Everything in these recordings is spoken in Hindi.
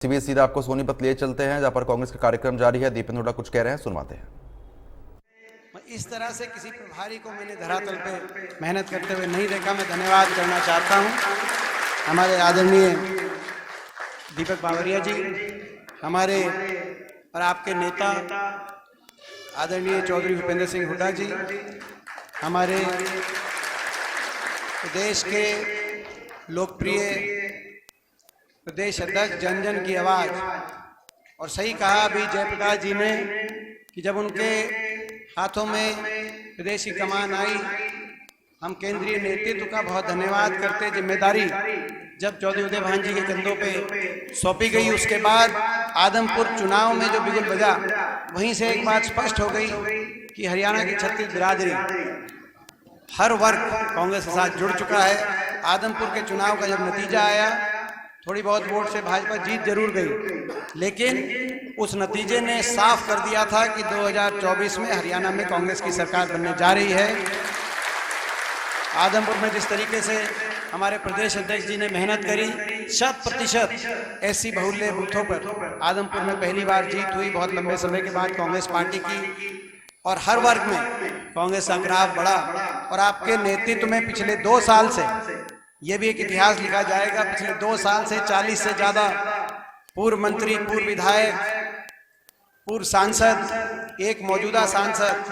सीबीएस सीधा आपको सोनीपत ले चलते हैं जहां पर कांग्रेस का कार्यक्रम जारी है। दीपेंद्र हुड्डा कुछ कह रहे हैं, सुनवाते हैं। इस तरह से किसी प्रभारी को मैंने धरातल पे मेहनत करते हुए नहीं देखा। मैं धन्यवाद करना चाहता हूं हमारे आदरणीय दीपक बावरिया जी, हमारे और आपके नेता आदरणीय चौधरी भूपेंद्र सिंह हुड्डा जी, हमारे प्रदेश के लोकप्रिय प्रदेश अध्यक्ष जन जन की आवाज़। और सही कहा अभी जयप्रकाश जी ने कि जब उनके हाथों में प्रदेश की कमान आई, हम केंद्रीय नेतृत्व का बहुत धन्यवाद करते। जिम्मेदारी जब चौधरी उदय भान जी के कंधों पे सौंपी गई, उसके बाद आदमपुर चुनाव में जो बिगुल बजा, वहीं से एक बात स्पष्ट हो गई कि हरियाणा की छत्तीस बिरादरी, हर वर्ग कांग्रेस के साथ जुड़ चुका है। आदमपुर के चुनाव का जब नतीजा आया, थोड़ी बहुत वोट से भाजपा जीत जरूर गई, लेकिन उस नतीजे ने साफ कर दिया था कि 2024 में हरियाणा में कांग्रेस की सरकार बनने जा रही है। आदमपुर में जिस तरीके से हमारे प्रदेश अध्यक्ष जी ने मेहनत करी, 100% एससी बहुल्य बूथों पर आदमपुर में पहली बार जीत हुई बहुत लंबे समय के बाद कांग्रेस पार्टी की, और हर वर्ग में कांग्रेस का ग्राफ बढ़ा। और आपके नेतृत्व में पिछले 2 साल से, ये भी एक इतिहास लिखा जाएगा, पिछले 2 साल से 40 से ज्यादा पूर्व मंत्री, पूर्व विधायक, पूर्व सांसद, एक मौजूदा सांसद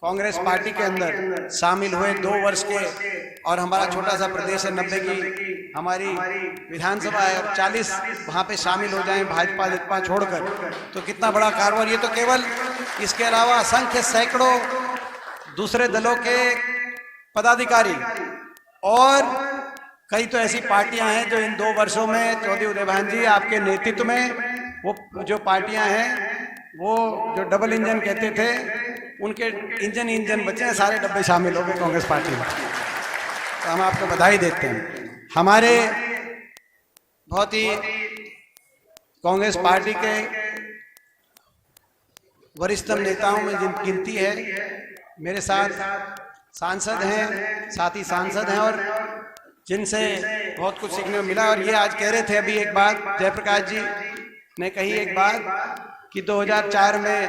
कांग्रेस पार्टी के अंदर शामिल हुए 2 वर्ष के। और हमारा छोटा सा प्रदेश है, 90 की हमारी विधानसभा है, और 40 वहाँ पे शामिल हो जाएं भाजपा छोड़कर, तो कितना बड़ा कारोबार। ये तो केवल, इसके अलावा असंख्य सैकड़ों दूसरे दलों के पदाधिकारी और कई तो ऐसी पार्टियां हैं जो इन 2 वर्षों में चौधरी उदय भान जी आपके नेतृत्व में, वो जो पार्टियां हैं, वो जो डबल इंजन कहते थे, उनके इंजन बचे हैं, सारे डब्बे शामिल हो गए कांग्रेस पार्टी में। तो हम आपको बधाई देते हैं। हमारे बहुत ही कांग्रेस पार्टी के वरिष्ठतम नेताओं में जिन गिनती है, मेरे साथ सांसद हैं, साथी सांसद हैं, और जिनसे बहुत कुछ सीखने को मिला। और ये आज कह रहे थे अभी एक बात, जयप्रकाश जी ने कही एक बात कि 2004 में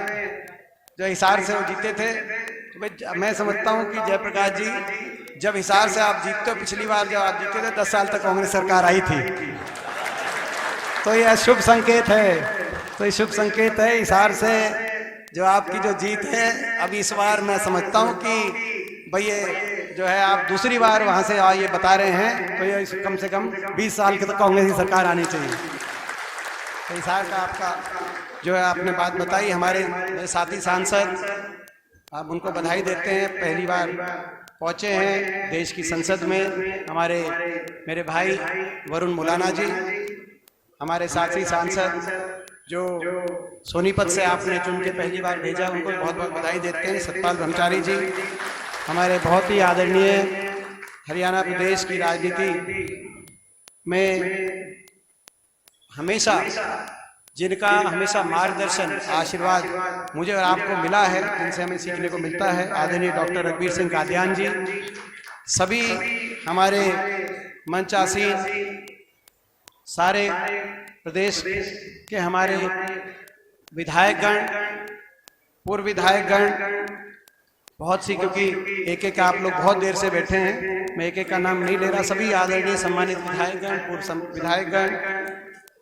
जो हिसार से वो जीते थे, तो मैं समझता हूँ कि जयप्रकाश जी, जब हिसार से आप जीतते हो, पिछली बार जब आप जीते थे 10 साल तक कांग्रेस सरकार आई थी, तो यह शुभ संकेत है। तो ये शुभ संकेत है हिसार से जो आपकी जो जीत है। अब इस बार मैं समझता हूँ कि भाई ये जो है आप दूसरी बार वहाँ से ये बता रहे हैं, तो ये कम से कम 20 साल की तो कांग्रेस की सरकार आनी चाहिए। तो हिसार का आपका जो है आपने बात बताई, हमारे साथी सांसद, आप उनको बधाई देते हैं, पहली बार पहुंचे हैं देश की संसद में। हमारे मेरे भाई वरुण मुलाना जी, हमारे साथी सांसद जो सोनीपत से आपने चुन के पहली बार भेजा, उनको बहुत बहुत बधाई देते हैं। सतपाल ब्रह्मचारी जी, हमारे बहुत ही आदरणीय हरियाणा प्रदेश की राजनीति में हमेशा, जिनका हमेशा मार्गदर्शन, आशीर्वाद मुझे और आपको मिला है, जिनसे हमें सीखने को मिलता है, आदरणीय डॉक्टर रघुवीर सिंह कादियान जी, सभी हमारे मंचासीन सारे प्रदेश के हमारे विधायकगण, पूर्व विधायकगण, बहुत सी, क्योंकि एक एक आप लोग बहुत देर से बैठे हैं, मैं एक एक का नाम नहीं ले रहा, सभी आदरणीय सम्मानित विधायकगण, पूर्व विधायकगण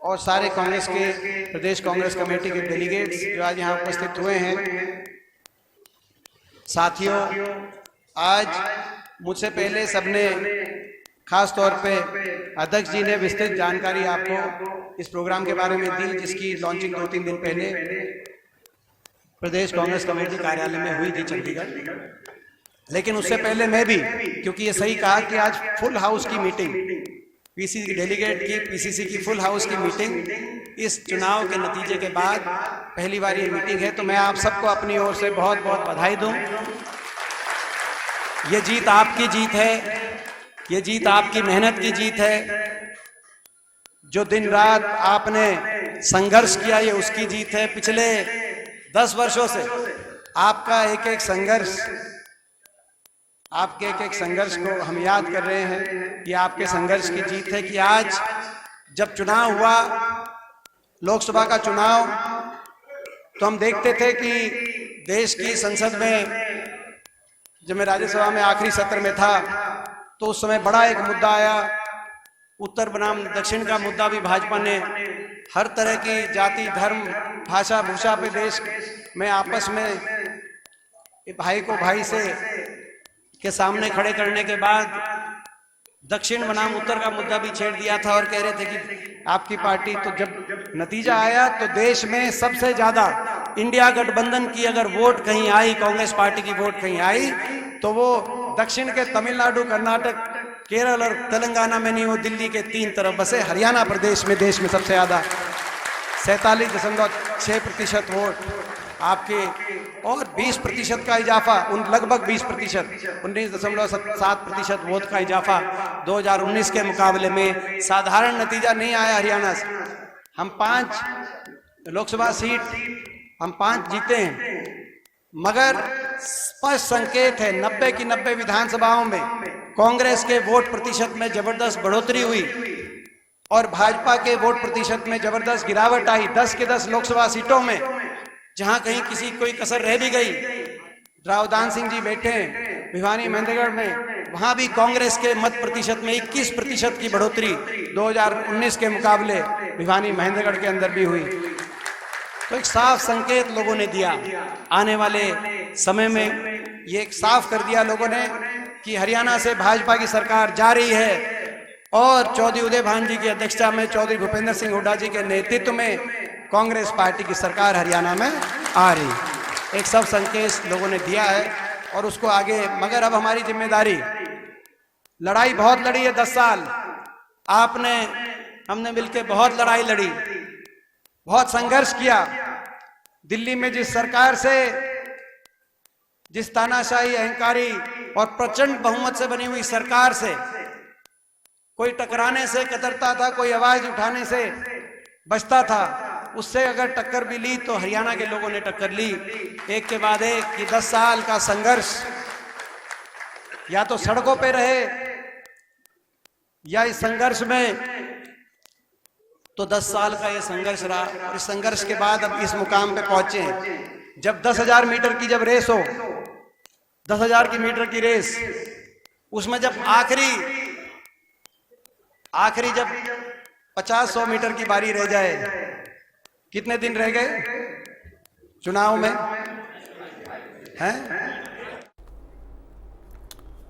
और सारे कांग्रेस के प्रदेश कांग्रेस कमेटी के डेलीगेट्स जो आज यहाँ उपस्थित हुए हैं। साथियों, आज मुझसे पहले सबने, खास तौर पे अध्यक्ष जी ने विस्तृत जानकारी आपको इस प्रोग्राम के बारे में दी, जिसकी लॉन्चिंग 2-3 दिन पहले प्रदेश कांग्रेस कमेटी कार्यालय में हुई थी चंडीगढ़। लेकिन उससे पहले मैं भी, क्योंकि ये सही कहा कि आज फुल हाउस की मीटिंग, पीसीसी डेलीगेट की, पीसीसी की फुल हाउस की मीटिंग, इस चुनाव के नतीजे के बाद पहली बार ये मीटिंग है, तो मैं आप सबको अपनी ओर से बहुत बहुत बधाई दूं। ये जीत आपकी जीत है, ये जीत आपकी मेहनत की जीत है। जो दिन रात आपने संघर्ष किया, ये उसकी जीत है। पिछले 10 वर्षों से आपका एक एक संघर्ष, आपके एक एक संघर्ष को हम याद कर रहे हैं। ये आपके संघर्ष की जीत है कि आज जब चुनाव हुआ लोकसभा का चुनाव तो हम देखते थे कि देश की संसद में, जब मैं राज्यसभा में आखिरी सत्र में था तो उस समय बड़ा एक मुद्दा आया, उत्तर बनाम दक्षिण का मुद्दा भी भाजपा ने हर तरह की जाति, धर्म, भाषा, भूषा पे देश में आपस में भाई को भाई से के सामने खड़े करने के बाद दक्षिण बनाम उत्तर का मुद्दा भी छेड़ दिया था और कह रहे थे कि आपकी पार्टी, तो जब नतीजा आया तो देश में सबसे ज्यादा इंडिया गठबंधन की अगर वोट कहीं आई, कांग्रेस पार्टी की वोट कहीं आई, तो वो दक्षिण के तमिलनाडु, कर्नाटक, केरल और तेलंगाना में नहीं, वो दिल्ली के 3 तरफ बसे। हरियाणा प्रदेश में देश में सबसे ज्यादा 47.6% वोट आपके, और 20% का इजाफा, लगभग 20%, 19.7% वोट का इजाफा 2019 के मुकाबले में। साधारण नतीजा नहीं आया हरियाणा से। हम 5 लोकसभा सीट हम 5 जीते हैं, मगर स्पष्ट संकेत है 90 की 90 विधानसभाओं में कांग्रेस के वोट प्रतिशत में जबरदस्त बढ़ोतरी हुई और भाजपा के वोट प्रतिशत में जबरदस्त गिरावट आई। 10 के 10 लोकसभा सीटों में जहां कहीं किसी कोई कसर रह भी गई, रावदान सिंह जी बैठे हैं भिवानी महेंद्रगढ़ में, वहां भी कांग्रेस के मत प्रतिशत में 21% की बढ़ोतरी 2019 के मुकाबले भिवानी महेंद्रगढ़ के अंदर भी हुई। तो एक साफ संकेत लोगों ने दिया, आने वाले समय में ये एक साफ कर दिया लोगों ने कि हरियाणा से भाजपा की सरकार जा रही है और चौधरी उदय भान जी की अध्यक्षता में, चौधरी भूपेंद्र सिंह हुड्डा जी के नेतृत्व में कांग्रेस पार्टी की सरकार हरियाणा में आ रही। एक सब संकेत लोगों ने दिया है और उसको आगे, मगर अब हमारी जिम्मेदारी, लड़ाई बहुत लड़ी है 10 साल, आपने हमने मिलकर बहुत लड़ाई लड़ी, बहुत संघर्ष किया। दिल्ली में जिस सरकार से, जिस तानाशाही, अहंकारी और प्रचंड बहुमत से बनी हुई सरकार से कोई टकराने से कतरता था, कोई आवाज उठाने से बचता था, उससे अगर टक्कर भी ली तो हरियाणा के लोगों ने टक्कर ली, एक के बाद एक। कि 10 साल का संघर्ष या तो सड़कों पे रहे या इस संघर्ष में, तो 10 साल का ये संघर्ष रहा और इस संघर्ष के बाद अब इस मुकाम पे पहुंचे हैं। जब 10,000 मीटर की जब रेस हो, 10,000 की मीटर की रेस, उसमें जब आखिरी जब 50-100 मीटर की बारी रह जाए, कितने दिन रह गए चुनाव में हैं?